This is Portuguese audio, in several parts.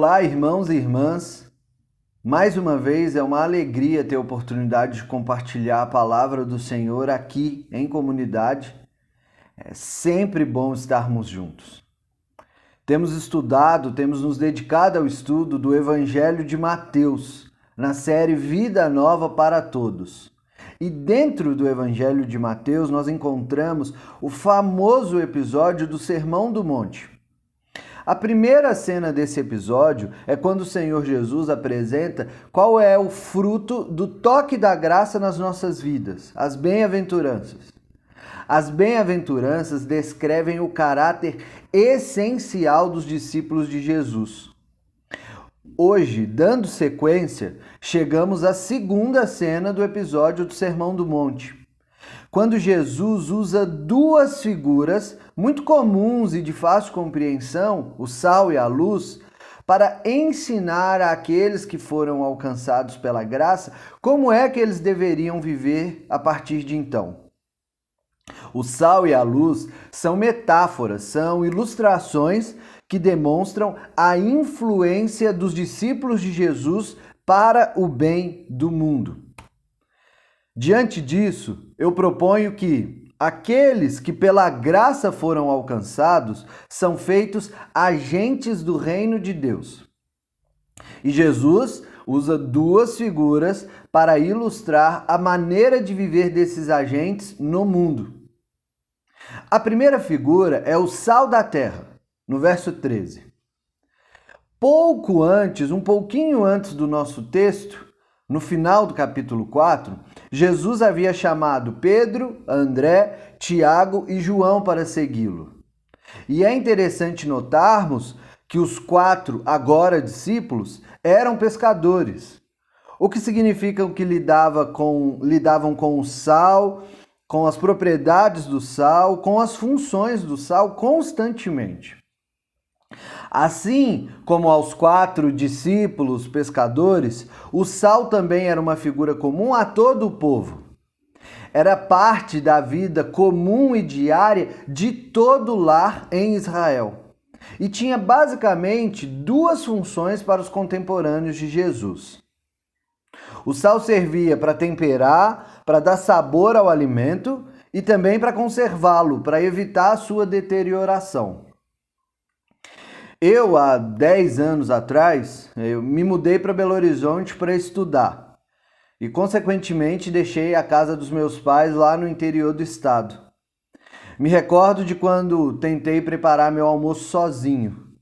Olá, irmãos e irmãs. Mais uma vez é uma alegria ter a oportunidade de compartilhar a palavra do Senhor aqui em comunidade. É sempre bom estarmos juntos. Temos nos dedicado ao estudo do Evangelho de Mateus, na série Vida Nova para Todos. E dentro do Evangelho de Mateus nós encontramos o famoso episódio do Sermão do Monte. A primeira cena desse episódio é quando o Senhor Jesus apresenta qual é o fruto do toque da graça nas nossas vidas, as bem-aventuranças. As bem-aventuranças descrevem o caráter essencial dos discípulos de Jesus. Hoje, dando sequência, chegamos à segunda cena do episódio do Sermão do Monte, quando Jesus usa duas figuras muito comuns e de fácil compreensão, o sal e a luz, para ensinar àqueles que foram alcançados pela graça como é que eles deveriam viver a partir de então. O sal e a luz são metáforas, são ilustrações que demonstram a influência dos discípulos de Jesus para o bem do mundo. Diante disso, eu proponho que aqueles que pela graça foram alcançados são feitos agentes do reino de Deus. E Jesus usa duas figuras para ilustrar a maneira de viver desses agentes no mundo. A primeira figura é o sal da terra, no verso 13. Um pouquinho antes do nosso texto, no final do capítulo 4, Jesus havia chamado Pedro, André, Tiago e João para segui-lo. E é interessante notarmos que os 4, agora discípulos, eram pescadores, o que significa que lidavam com o sal, com as propriedades do sal, com as funções do sal constantemente. Assim como aos 4 discípulos pescadores, o sal também era uma figura comum a todo o povo. Era parte da vida comum e diária de todo lar em Israel. E tinha basicamente duas funções para os contemporâneos de Jesus. O sal servia para temperar, para dar sabor ao alimento e também para conservá-lo, para evitar a sua deterioração. Eu, há 10 anos atrás, me mudei para Belo Horizonte para estudar e, consequentemente, deixei a casa dos meus pais lá no interior do estado. Me recordo de quando tentei preparar meu almoço sozinho.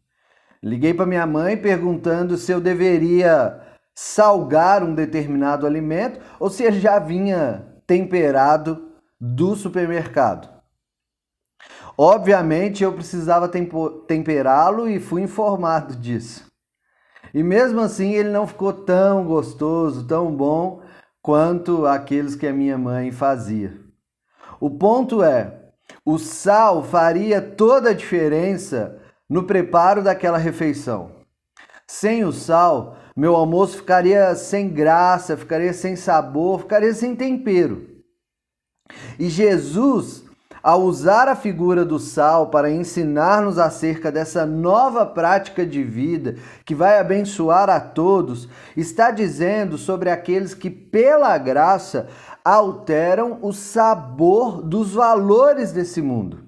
Liguei para minha mãe perguntando se eu deveria salgar um determinado alimento ou se ele já vinha temperado do supermercado. Obviamente, eu precisava temperá-lo e fui informado disso. E mesmo assim, ele não ficou tão gostoso, tão bom, quanto aqueles que a minha mãe fazia. O ponto é, o sal faria toda a diferença no preparo daquela refeição. Sem o sal, meu almoço ficaria sem graça, ficaria sem sabor, ficaria sem tempero. E Jesus, ao usar a figura do sal para ensinar-nos acerca dessa nova prática de vida que vai abençoar a todos, está dizendo sobre aqueles que, pela graça, alteram o sabor dos valores desse mundo.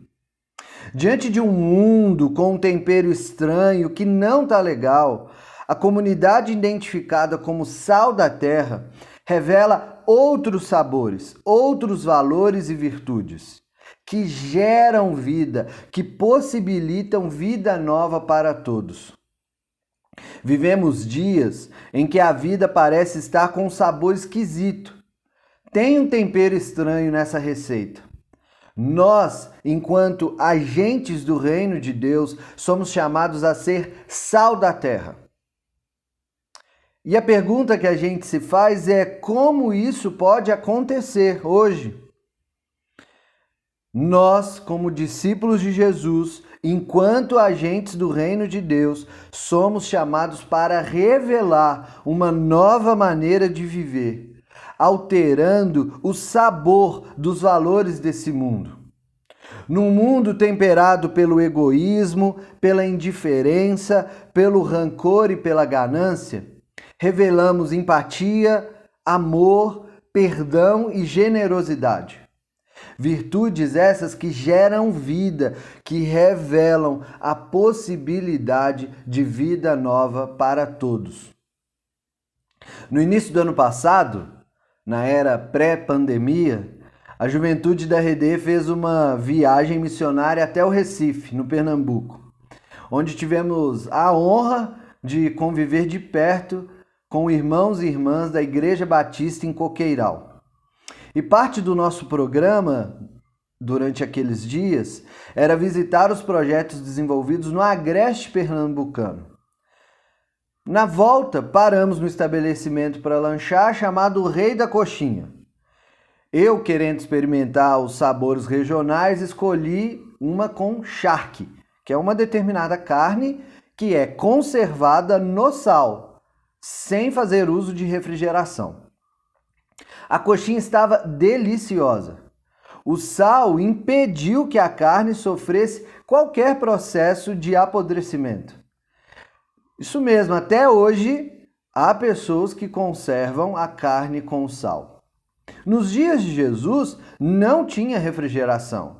Diante de um mundo com um tempero estranho que não está legal, a comunidade identificada como sal da terra revela outros sabores, outros valores e virtudes que geram vida, que possibilitam vida nova para todos. Vivemos dias em que a vida parece estar com um sabor esquisito. Tem um tempero estranho nessa receita. Nós, enquanto agentes do reino de Deus, somos chamados a ser sal da terra. E a pergunta que a gente se faz é como isso pode acontecer hoje? Nós, como discípulos de Jesus, enquanto agentes do reino de Deus, somos chamados para revelar uma nova maneira de viver, alterando o sabor dos valores desse mundo. Num mundo temperado pelo egoísmo, pela indiferença, pelo rancor e pela ganância, revelamos empatia, amor, perdão e generosidade. Virtudes essas que geram vida, que revelam a possibilidade de vida nova para todos. No início do ano passado, na era pré-pandemia, a juventude da RD fez uma viagem missionária até o Recife, no Pernambuco, onde tivemos a honra de conviver de perto com irmãos e irmãs da Igreja Batista em Coqueiral. E parte do nosso programa, durante aqueles dias, era visitar os projetos desenvolvidos no Agreste Pernambucano. Na volta, paramos no estabelecimento para lanchar chamado Rei da Coxinha. Eu, querendo experimentar os sabores regionais, escolhi uma com charque, que é uma determinada carne que é conservada no sal, sem fazer uso de refrigeração. A coxinha estava deliciosa. O sal impediu que a carne sofresse qualquer processo de apodrecimento. Isso mesmo, até hoje há pessoas que conservam a carne com sal. Nos dias de Jesus não tinha refrigeração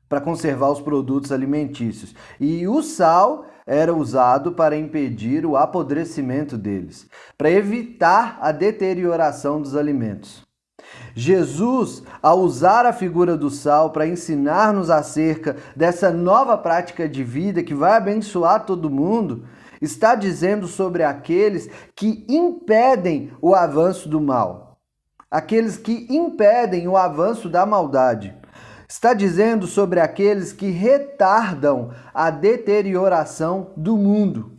para conservar os produtos alimentícios e o sal era usado para impedir o apodrecimento deles, para evitar a deterioração dos alimentos. Jesus, ao usar a figura do sal para ensinar-nos acerca dessa nova prática de vida que vai abençoar todo mundo, está dizendo sobre aqueles que impedem o avanço do mal, aqueles que impedem o avanço da maldade. Está dizendo sobre aqueles que retardam a deterioração do mundo.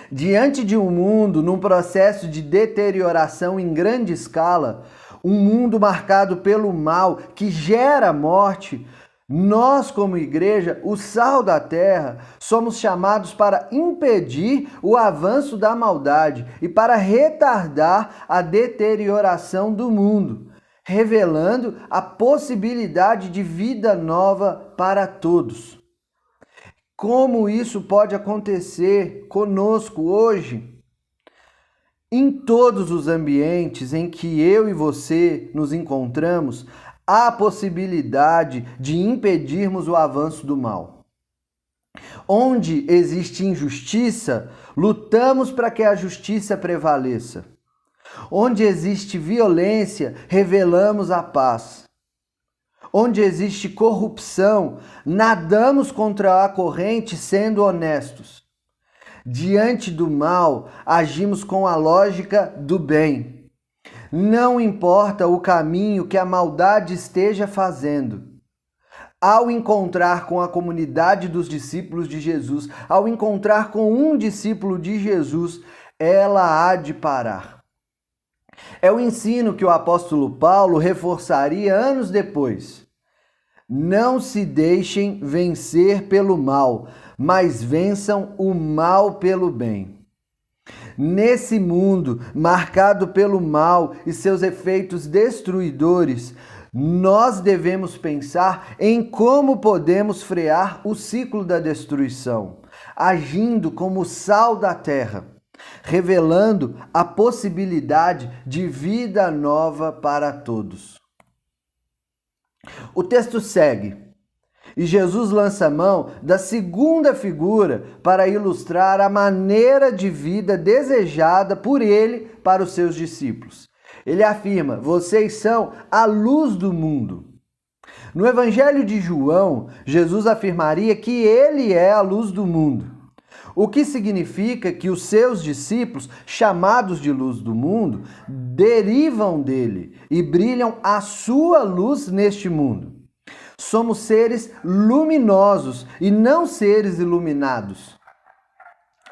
Diante de um mundo num processo de deterioração em grande escala, um mundo marcado pelo mal que gera morte, nós, como igreja, o sal da terra, somos chamados para impedir o avanço da maldade e para retardar a deterioração do mundo, revelando a possibilidade de vida nova para todos. Como isso pode acontecer conosco hoje? Em todos os ambientes em que eu e você nos encontramos, há a possibilidade de impedirmos o avanço do mal. Onde existe injustiça, lutamos para que a justiça prevaleça. Onde existe violência, revelamos a paz. Onde existe corrupção, nadamos contra a corrente sendo honestos. Diante do mal, agimos com a lógica do bem. Não importa o caminho que a maldade esteja fazendo. Ao encontrar com a comunidade dos discípulos de Jesus, ao encontrar com um discípulo de Jesus, ela há de parar. É o ensino que o apóstolo Paulo reforçaria anos depois. Não se deixem vencer pelo mal, mas vençam o mal pelo bem. Nesse mundo marcado pelo mal e seus efeitos destruidores, nós devemos pensar em como podemos frear o ciclo da destruição, agindo como sal da terra, revelando a possibilidade de vida nova para todos. O texto segue, e Jesus lança mão da segunda figura para ilustrar a maneira de vida desejada por ele para os seus discípulos. Ele afirma: vocês são a luz do mundo. No Evangelho de João, Jesus afirmaria que ele é a luz do mundo, o que significa que os seus discípulos, chamados de luz do mundo, derivam dele e brilham a sua luz neste mundo. Somos seres luminosos e não seres iluminados.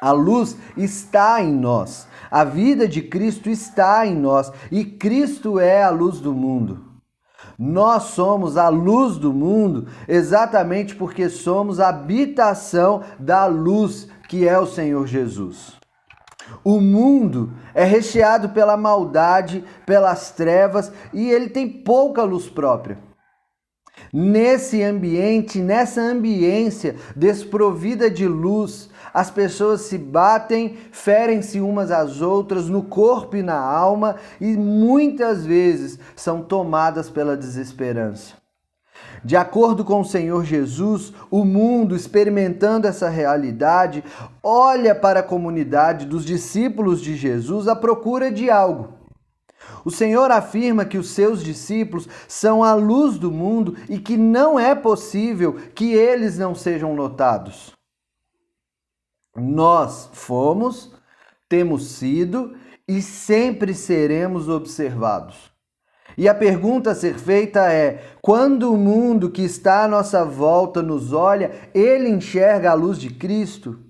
A luz está em nós, a vida de Cristo está em nós e Cristo é a luz do mundo. Nós somos a luz do mundo exatamente porque somos a habitação da luz que é o Senhor Jesus. O mundo é recheado pela maldade, pelas trevas e ele tem pouca luz própria. Nesse ambiente, nessa ambiência desprovida de luz, as pessoas se batem, ferem-se umas às outras no corpo e na alma e muitas vezes são tomadas pela desesperança. De acordo com o Senhor Jesus, o mundo, experimentando essa realidade, olha para a comunidade dos discípulos de Jesus à procura de algo. O Senhor afirma que os seus discípulos são a luz do mundo e que não é possível que eles não sejam notados. Nós fomos, temos sido e sempre seremos observados. E a pergunta a ser feita é: quando o mundo que está à nossa volta nos olha, ele enxerga a luz de Cristo?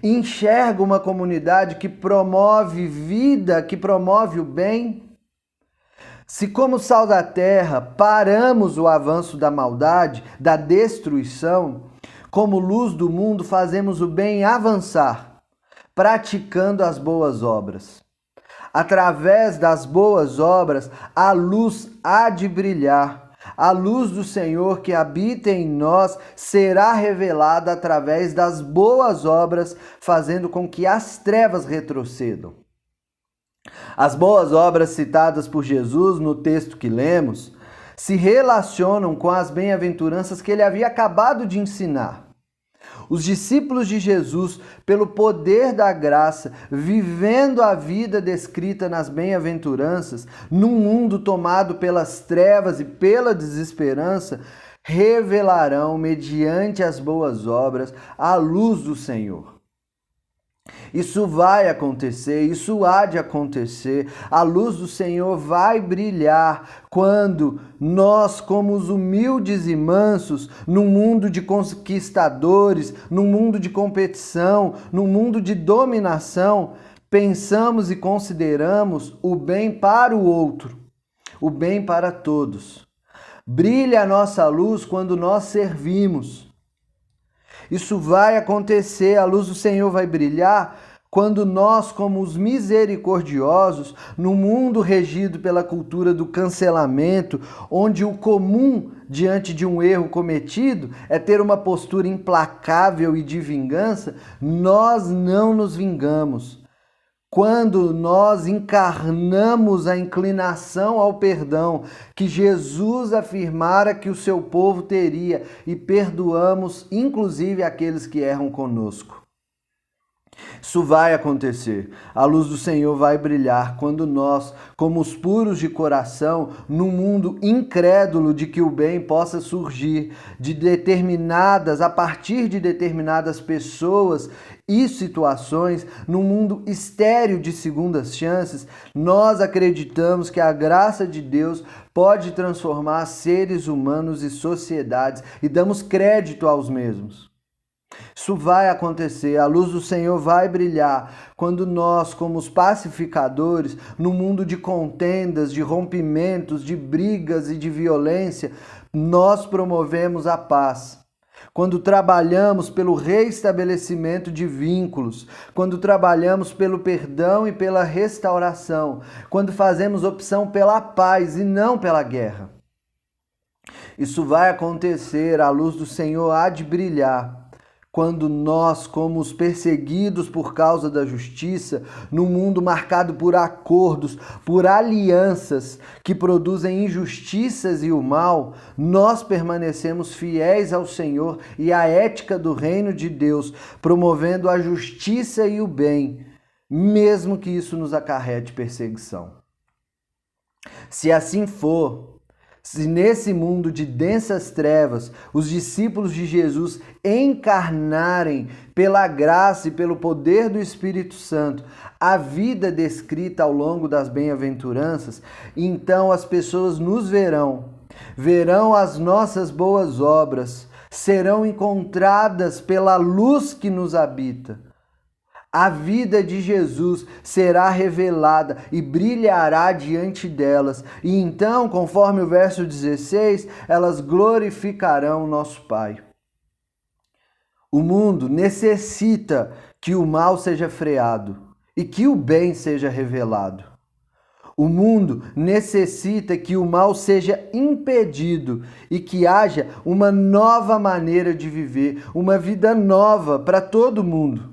Enxerga uma comunidade que promove vida, que promove o bem? Se, como sal da terra, paramos o avanço da maldade, da destruição, como luz do mundo fazemos o bem avançar, praticando as boas obras. Através das boas obras, a luz há de brilhar. A luz do Senhor que habita em nós será revelada através das boas obras, fazendo com que as trevas retrocedam. As boas obras citadas por Jesus no texto que lemos se relacionam com as bem-aventuranças que ele havia acabado de ensinar. Os discípulos de Jesus, pelo poder da graça, vivendo a vida descrita nas bem-aventuranças, num mundo tomado pelas trevas e pela desesperança, revelarão, mediante as boas obras, a luz do Senhor. Isso vai acontecer, isso há de acontecer. A luz do Senhor vai brilhar quando nós, como os humildes e mansos, num mundo de conquistadores, num mundo de competição, num mundo de dominação, pensamos e consideramos o bem para o outro, o bem para todos. Brilha a nossa luz quando nós servimos. Isso vai acontecer, a luz do Senhor vai brilhar quando nós, como os misericordiosos, no mundo regido pela cultura do cancelamento, onde o comum diante de um erro cometido é ter uma postura implacável e de vingança, nós não nos vingamos. Quando nós encarnamos a inclinação ao perdão que Jesus afirmara que o seu povo teria e perdoamos inclusive aqueles que erram conosco. Isso vai acontecer. A luz do Senhor vai brilhar quando nós, como os puros de coração, num mundo incrédulo de que o bem possa surgir a partir de determinadas pessoas e situações, num mundo estéril de segundas chances, nós acreditamos que a graça de Deus pode transformar seres humanos e sociedades e damos crédito aos mesmos. Isso vai acontecer, a luz do Senhor vai brilhar quando nós, como os pacificadores, no mundo de contendas, de rompimentos, de brigas e de violência, nós promovemos a paz. Quando trabalhamos pelo reestabelecimento de vínculos, quando trabalhamos pelo perdão e pela restauração, quando fazemos opção pela paz e não pela guerra. Isso vai acontecer, a luz do Senhor há de brilhar quando nós, como os perseguidos por causa da justiça, num mundo marcado por acordos, por alianças que produzem injustiças e o mal, nós permanecemos fiéis ao Senhor e à ética do reino de Deus, promovendo a justiça e o bem, mesmo que isso nos acarrete perseguição. Se assim for, se nesse mundo de densas trevas os discípulos de Jesus encarnarem pela graça e pelo poder do Espírito Santo a vida descrita ao longo das bem-aventuranças, então as pessoas nos verão as nossas boas obras, serão encontradas pela luz que nos habita. A vida de Jesus será revelada e brilhará diante delas. E então, conforme o verso 16, elas glorificarão nosso Pai. O mundo necessita que o mal seja freado e que o bem seja revelado. O mundo necessita que o mal seja impedido e que haja uma nova maneira de viver, uma vida nova para todo mundo.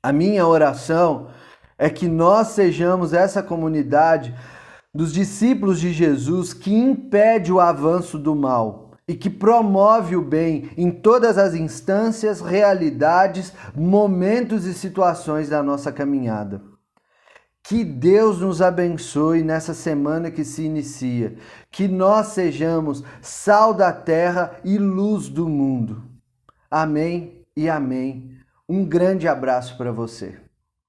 A minha oração é que nós sejamos essa comunidade dos discípulos de Jesus que impede o avanço do mal e que promove o bem em todas as instâncias, realidades, momentos e situações da nossa caminhada. Que Deus nos abençoe nessa semana que se inicia, que nós sejamos sal da terra e luz do mundo. Amém e amém. Um grande abraço para você.